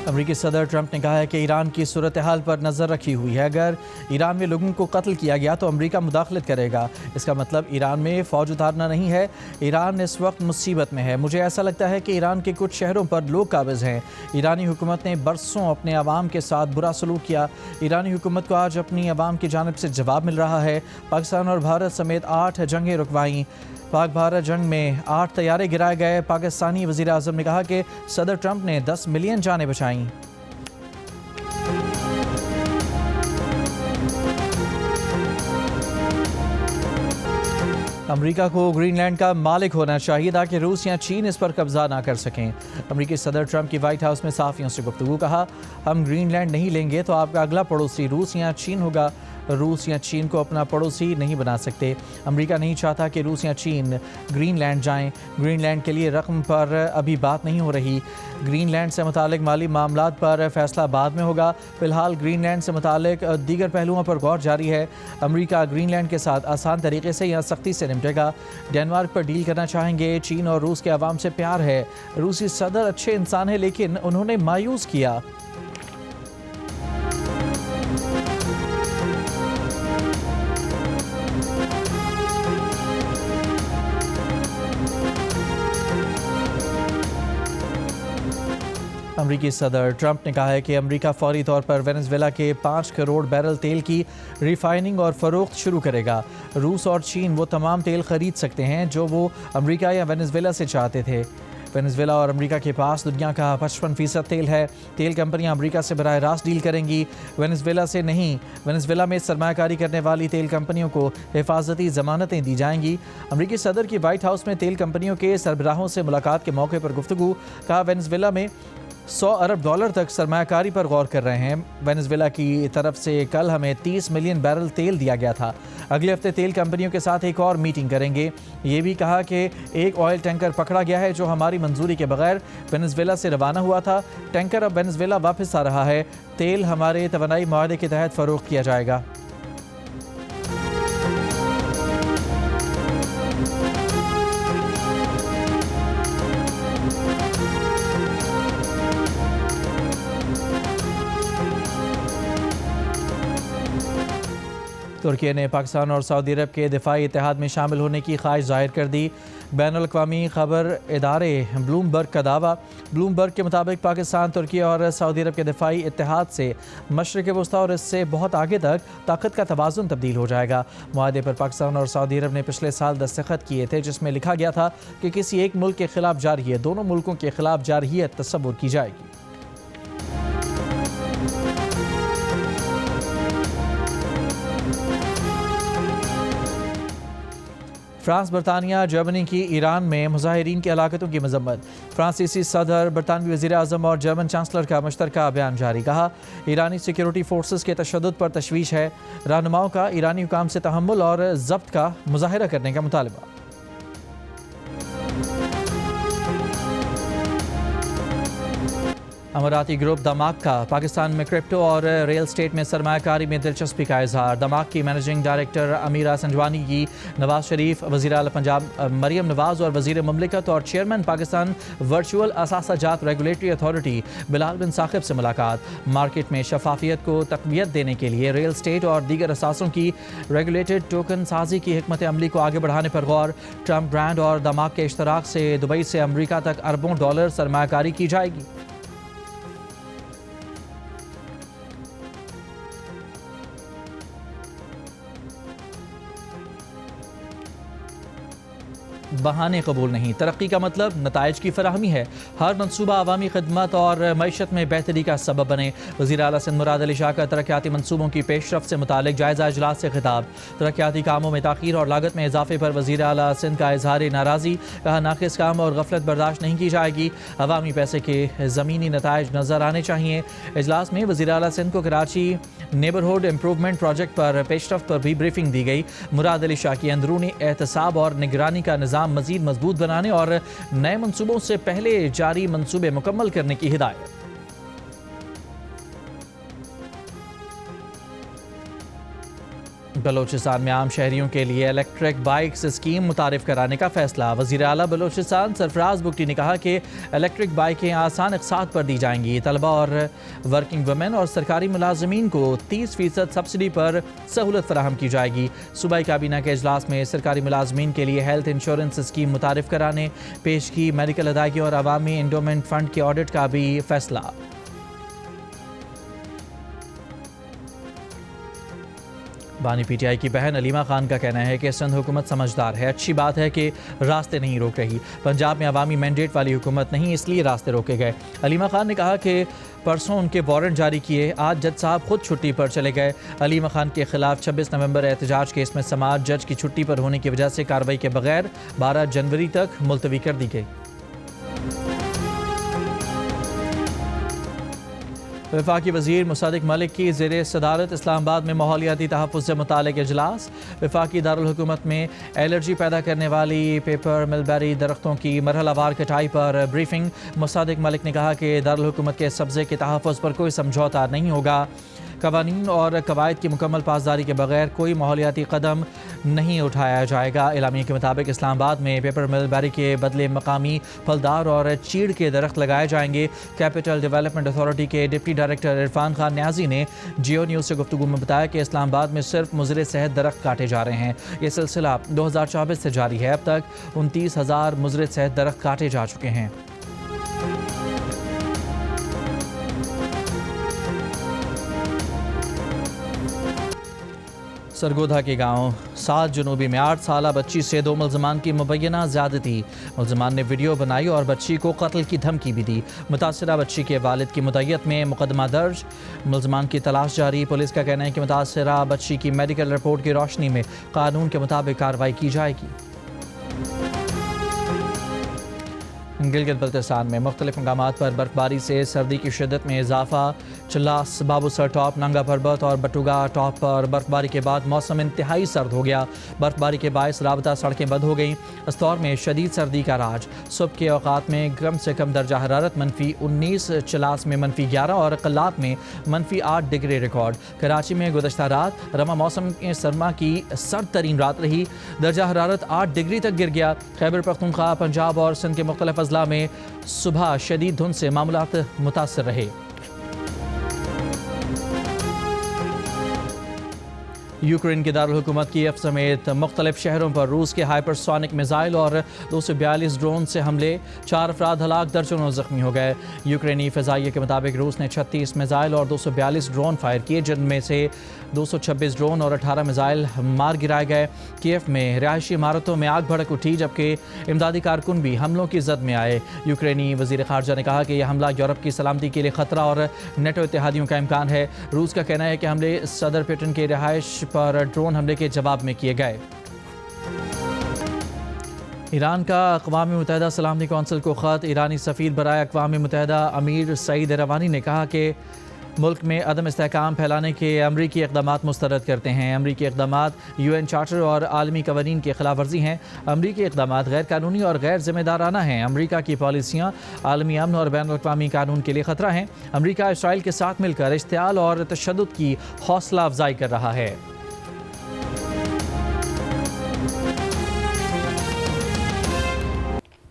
امریکی صدر ٹرمپ نے کہا ہے کہ ایران کی صورتحال پر نظر رکھی ہوئی ہے۔ اگر ایران میں لوگوں کو قتل کیا گیا تو امریکہ مداخلت کرے گا۔ اس کا مطلب ایران میں فوج اتارنا نہیں ہے۔ ایران اس وقت مصیبت میں ہے۔ مجھے ایسا لگتا ہے کہ ایران کے کچھ شہروں پر لوگ قابض ہیں۔ ایرانی حکومت نے برسوں اپنے عوام کے ساتھ برا سلوک کیا۔ ایرانی حکومت کو آج اپنی عوام کی جانب سے جواب مل رہا ہے۔ پاکستان اور بھارت سمیت 8 جنگیں رکوائیں۔ پاک بھارت جنگ میں 8 طیارے گرائے گئے۔ پاکستانی وزیر اعظم نے کہا کہ صدر ٹرمپ نے 10 ملین جانیں بچائیں۔ امریکہ کو گرین لینڈ کا مالک ہونا چاہیے تاکہ روس یا چین اس پر قبضہ نہ کر سکیں۔ امریکی صدر ٹرمپ کی وائٹ ہاؤس میں صحافیوں سے گفتگو۔ کہا، ہم گرین لینڈ نہیں لیں گے تو آپ کا اگلا پڑوسی روس یا چین ہوگا۔ روس یا چین کو اپنا پڑوسی نہیں بنا سکتے۔ امریکہ نہیں چاہتا کہ روس یا چین گرین لینڈ جائیں۔ گرین لینڈ کے لیے رقم پر ابھی بات نہیں ہو رہی۔ گرین لینڈ سے متعلق مالی معاملات پر فیصلہ بعد میں ہوگا۔ فی الحال گرین لینڈ سے متعلق دیگر پہلوؤں پر غور جاری ہے۔ امریکہ گرین لینڈ کے ساتھ آسان طریقے سے یا سختی سے نمٹے گا۔ ڈنمارک پر ڈیل کرنا چاہیں گے۔ چین اور روس کے عوام سے پیار ہے۔ روسی صدر اچھے انسان ہیں لیکن انہوں نے مایوس کیا۔ امریکی صدر ٹرمپ نے کہا ہے کہ امریکہ فوری طور پر وینزویلا کے 5 کروڑ بیرل تیل کی ریفائننگ اور فروخت شروع کرے گا۔ روس اور چین وہ تمام تیل خرید سکتے ہیں جو وہ امریکہ یا وینزویلا سے چاہتے تھے۔ وینزویلا اور امریکہ کے پاس دنیا کا 55% تیل ہے۔ تیل کمپنیاں امریکہ سے براہ راست ڈیل کریں گی، وینزویلا سے نہیں۔ وینزویلا میں سرمایہ کاری کرنے والی تیل کمپنیوں کو حفاظتی ضمانتیں دی جائیں گی۔ امریکی صدر کی وائٹ ہاؤس میں تیل کمپنیوں کے سربراہوں سے ملاقات کے موقع پر گفتگو۔ کہا، وینزویلا میں $100 ارب تک سرمایہ کاری پر غور کر رہے ہیں۔ وینزویلا کی طرف سے کل ہمیں 30 ملین بیرل تیل دیا گیا تھا۔ اگلے ہفتے تیل کمپنیوں کے ساتھ ایک اور میٹنگ کریں گے۔ یہ بھی کہا کہ ایک آئل ٹینکر پکڑا گیا ہے جو ہماری منظوری کے بغیر وینزویلا سے روانہ ہوا تھا۔ ٹینکر اب وینزویلا واپس آ رہا ہے۔ تیل ہمارے توانائی معاہدے کے تحت فروخت کیا جائے گا۔ ترکی نے پاکستان اور سعودی عرب کے دفاعی اتحاد میں شامل ہونے کی خواہش ظاہر کر دی۔ بین الاقوامی خبر ادارے بلومبرگ کا دعویٰ۔ بلومبرگ کے مطابق پاکستان، ترکی اور سعودی عرب کے دفاعی اتحاد سے مشرق وسطیٰ اور اس سے بہت آگے تک طاقت کا توازن تبدیل ہو جائے گا۔ معاہدے پر پاکستان اور سعودی عرب نے پچھلے سال دستخط کیے تھے جس میں لکھا گیا تھا کہ کسی ایک ملک کے خلاف جارحیت دونوں ملکوں کے خلاف جارحیت تصور کی جائے گی۔ فرانس، برطانیہ، جرمنی کی ایران میں مظاہرین کی ہلاکتوں کی مذمت۔ فرانسیسی صدر، برطانوی وزیر اعظم اور جرمن چانسلر کا مشترکہ بیان جاری۔ کہا، ایرانی سیکیورٹی فورسز کے تشدد پر تشویش ہے۔ رہنماؤں کا ایرانی حکام سے تحمل اور ضبط کا مظاہرہ کرنے کا مطالبہ۔ اماراتی گروپ دماغ کا پاکستان میں کرپٹو اور ریل اسٹیٹ میں سرمایہ کاری میں دلچسپی کا اظہار۔ دماغ کی مینیجنگ ڈائریکٹر امیرہ سنجوانی کی نواز شریف، وزیر اعلیٰ پنجاب مریم نواز اور وزیر مملکت اور چیئرمین پاکستان ورچوئل اثاثہ جات ریگولیٹری اتھارٹی بلال بن ثاقب سے ملاقات۔ مارکیٹ میں شفافیت کو تقویت دینے کے لیے ریل اسٹیٹ اور دیگر اثاثوں کی ریگولیٹڈ ٹوکن سازی کی حکمت عملی کو آگے بڑھانے پر غور۔ ٹرمپ برانڈ اور دماغ کے اشتراک سے دبئی سے امریکہ تک اربوں ڈالر سرمایہ کاری کی جائے گی۔ بہانے قبول نہیں۔ ترقی کا مطلب نتائج کی فراہمی ہے۔ ہر منصوبہ عوامی خدمت اور معیشت میں بہتری کا سبب بنے۔ وزیر اعلیٰ سندھ مراد علی شاہ کا ترقیاتی منصوبوں کی پیش رفت سے متعلق جائزہ اجلاس سے خطاب۔ ترقیاتی کاموں میں تاخیر اور لاگت میں اضافے پر وزیر اعلیٰ سندھ کا اظہار ناراضی۔ کہا، ناقص کام اور غفلت برداشت نہیں کی جائے گی۔ عوامی پیسے کے زمینی نتائج نظر آنے چاہیے۔ اجلاس میں وزیر اعلیٰ سندھ کو کراچی نیبرہڈ امپروومنٹ پروجیکٹ پر پیش رفت پر بھی بریفنگ دی گئی۔ مراد علی شاہ کی اندرونی احتساب اور نگرانی کا نظام مزید مضبوط بنانے اور نئے منصوبوں سے پہلے جاری منصوبے مکمل کرنے کی ہدایت۔ بلوچستان میں عام شہریوں کے لیے الیکٹرک بائکس اسکیم متعارف کرانے کا فیصلہ۔ وزیر اعلیٰ بلوچستان سرفراز بگٹی نے کہا کہ الیکٹرک بائکیں آسان اقساط پر دی جائیں گی۔ طلبہ اور ورکنگ ویمن اور سرکاری ملازمین کو 30% سبسڈی پر سہولت فراہم کی جائے گی۔ صوبائی کابینہ کے اجلاس میں سرکاری ملازمین کے لیے ہیلتھ انشورنس اسکیم متعارف کرانے پیش کی میڈیکل ادائیگی اور عوامی انڈومنٹ فنڈ کے آڈٹ کا بھی فیصلہ۔ بانی پی ٹی آئی کی بہن علیمہ خان کا کہنا ہے کہ سندھ حکومت سمجھدار ہے، اچھی بات ہے کہ راستے نہیں روک رہی۔ پنجاب میں عوامی مینڈیٹ والی حکومت نہیں، اس لیے راستے روکے گئے۔ علیمہ خان نے کہا کہ پرسوں ان کے وارنٹ جاری کیے، آج جج صاحب خود چھٹی پر چلے گئے۔ علیمہ خان کے خلاف 26 نومبر احتجاج کیس میں سماعت جج کی چھٹی پر ہونے کی وجہ سے کارروائی کے بغیر 12 جنوری تک ملتوی کر دی گئی۔ وفاقی وزیر مصدق ملک کی زیر صدارت اسلام آباد میں ماحولیاتی تحفظ سے متعلق اجلاس۔ وفاقی دارالحکومت میں الرجی پیدا کرنے والی پیپر ملبیری درختوں کی مرحلہ وار کٹائی پر بریفنگ۔ مصدق ملک نے کہا کہ دارالحکومت کے سبزے کے تحفظ پر کوئی سمجھوتہ نہیں ہوگا۔ قوانین اور قواعد کی مکمل پاسداری کے بغیر کوئی ماحولیاتی قدم نہیں اٹھایا جائے گا۔ اعلامیہ کے مطابق اسلام آباد میں پیپر مل بیری کے بدلے مقامی پھلدار اور چیڑ کے درخت لگائے جائیں گے۔ کیپٹل ڈیولپمنٹ اتھارٹی کے ڈپٹی ڈائریکٹر عرفان خان نیازی نے جیو نیوز سے گفتگو میں بتایا کہ اسلام آباد میں صرف مضر صحت درخت کاٹے جا رہے ہیں۔ یہ سلسلہ 2024 سے جاری ہے۔ اب تک 29,000 مضر صحت درخت کاٹے جا چکے ہیں۔ سرگودھا کے گاؤں 7 جنوبی میں 8 سالہ بچی سے 2 ملزمان کی مبینہ زیادتی۔ ملزمان نے ویڈیو بنائی اور بچی کو قتل کی دھمکی بھی دی۔ متاثرہ بچی کے والد کی مدعیت میں مقدمہ درج، ملزمان کی تلاش جاری۔ پولیس کا کہنا ہے کہ متاثرہ بچی کی میڈیکل رپورٹ کی روشنی میں قانون کے مطابق کارروائی کی جائے گی۔ گلگت بلتستان میں مختلف مقامات پر برفباری سے سردی کی شدت میں اضافہ۔ چلاس، بابو سر ٹاپ، ننگا پربت اور بٹوگا ٹاپ پر برفباری کے بعد موسم انتہائی سرد ہو گیا۔ برفباری کے باعث رابطہ سڑکیں بند ہو گئیں۔ استور میں شدید سردی کا راج۔ صبح کے اوقات میں کم سے کم درجہ حرارت -19، چلاس میں -11 اور قلات میں -8 ڈگری ریکارڈ۔ کراچی میں گزشتہ رات رواں موسم سرما کی سرد ترین رات رہی، درجہ حرارت 8 ڈگری تک گر گیا۔ خیبر پختونخوا، پنجاب اور سندھ کے مختلف اضلاع میں صبح شدید دھند سے معاملات متاثر رہے۔ یوکرین کے دارالحکومت کیف سمیت مختلف شہروں پر روس کے ہائپر سونک میزائل اور 242 ڈرون سے حملے، 4 افراد ہلاک، درجنوں زخمی ہو گئے۔ یوکرینی فضائیہ کے مطابق روس نے 36 میزائل اور 242 ڈرون فائر کیے، جن میں سے 226 ڈرون اور 18 میزائل مار گرائے گئے۔ کیف میں رہائشی عمارتوں میں آگ بھڑک اٹھی، جبکہ امدادی کارکن بھی حملوں کی زد میں آئے۔ یوکرینی وزیر خارجہ نے کہا کہ یہ حملہ یورپ کی سلامتی کے لیے خطرہ اور نیٹو اتحادیوں کا امکان ہے۔ روس کا کہنا ہے کہ حملے صدر پوٹن کے رہائش پر ڈرون حملے کے جواب میں کیے گئے۔ ایران کا اقوام متحدہ سلامتی کونسل کو خط۔ ایرانی سفیر برائے اقوام متحدہ امیر سعید روانی نے کہا کہ ملک میں عدم استحکام پھیلانے کے امریکی اقدامات مسترد کرتے ہیں۔ امریکی اقدامات UN چارٹر اور عالمی قوانین کی خلاف ورزی ہیں۔ امریکی اقدامات غیر قانونی اور غیر ذمہ دارانہ ہیں۔ امریکہ کی پالیسیاں عالمی امن اور بین الاقوامی قانون کے لیے خطرہ ہیں۔ امریکہ اسرائیل کے ساتھ مل کر اشتعال اور تشدد کی حوصلہ افزائی کر رہا ہے۔